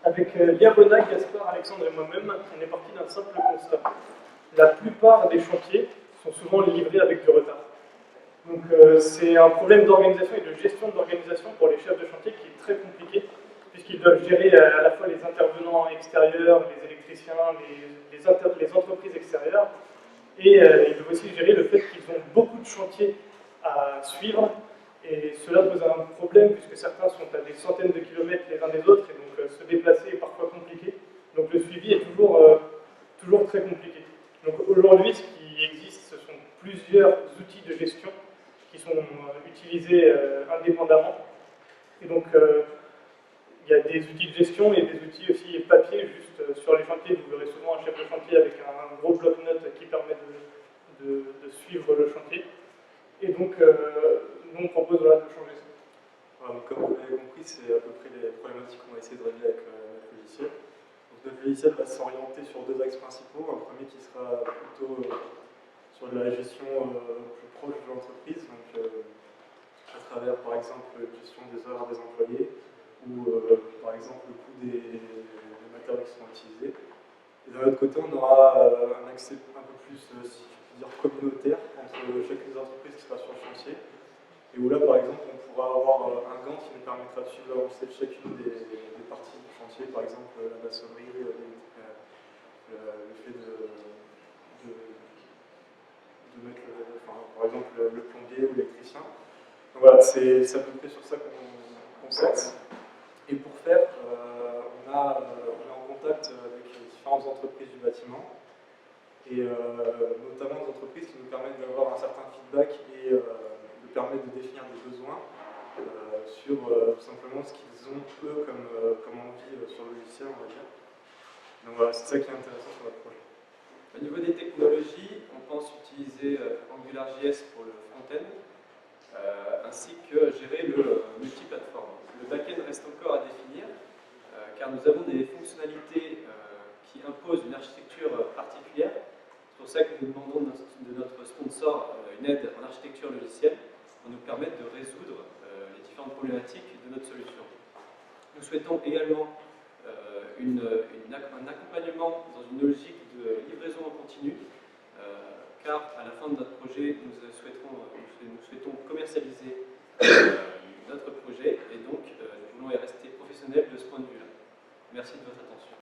Avec Liabona, Gaspard, Alexandre et moi-même, on est parti d'un simple constat. La plupart des chantiers sont souvent livrés avec du retard. Donc c'est un problème d'organisation et de gestion de l'organisation pour les chefs de chantier qui est très compliqué, puisqu'ils doivent gérer à la fois les intervenants extérieurs, les électriciens, les entreprises extérieures, et ils doivent aussi gérer le fait qu'ils ont beaucoup de chantiers à suivre, et cela pose un problème puisque certains sont à des centaines de kilomètres les uns des autres, et donc se déplacer est parfois compliqué. Donc le suivi est toujours très compliqué. Donc aujourd'hui, ce qui existe, ce sont plusieurs outils de gestion qui sont utilisés indépendamment. Et donc il y a des outils de gestion et des outils aussi papier, juste sur les chantiers. Vous verrez souvent un chef de chantier avec un gros bloc-notes qui permet de suivre le chantier. Et donc, nous, on propose voilà, de changer ça. Voilà, comme vous l'avez compris, c'est à peu près les problématiques qu'on va essayer de régler avec notre logiciel. Donc, notre logiciel va s'orienter sur deux axes principaux. Un premier qui sera plutôt sur de la gestion plus proche de l'entreprise, donc à travers par exemple la gestion des heures des employés, ou par exemple le coût des matériaux qui sont utilisés. Et d'un autre côté, on aura un accès un peu plus, si je puis dire, communautaire entre chacune des entreprises qui sera sur le chantier. Et où là, par exemple, on pourra avoir un gant qui nous permettra de suivre l'avancée de chacune des parties du chantier, par exemple la maçonnerie, le fait de mettre, par exemple, le plombier ou l'électricien. Donc voilà, c'est à peu près sur ça qu'on s'axe. Et pour faire, on est en contact avec différentes entreprises du bâtiment, et notamment des entreprises qui nous permettent d'avoir un certain feedback et nous permettent de définir des besoins sur tout simplement ce qu'ils ont eux comme envie sur le logiciel, on va dire. Donc voilà, c'est ça qui est intéressant sur notre projet. Au niveau des technologies, on pense utiliser AngularJS pour le front-end, ainsi que gérer le multiplateforme. Le back-end reste encore à définir, car nous avons des fonctionnalités qui imposent une architecture particulière. C'est pour ça que nous demandons de notre sponsor une aide en architecture logicielle pour nous permettre de résoudre les différentes problématiques de notre solution. Nous souhaitons également un accompagnement dans une logique de livraison en continu, car à la fin de notre projet, nous souhaitons commercialiser notre projet, et donc nous voulons rester professionnels de ce point de vue-là. Merci de votre attention.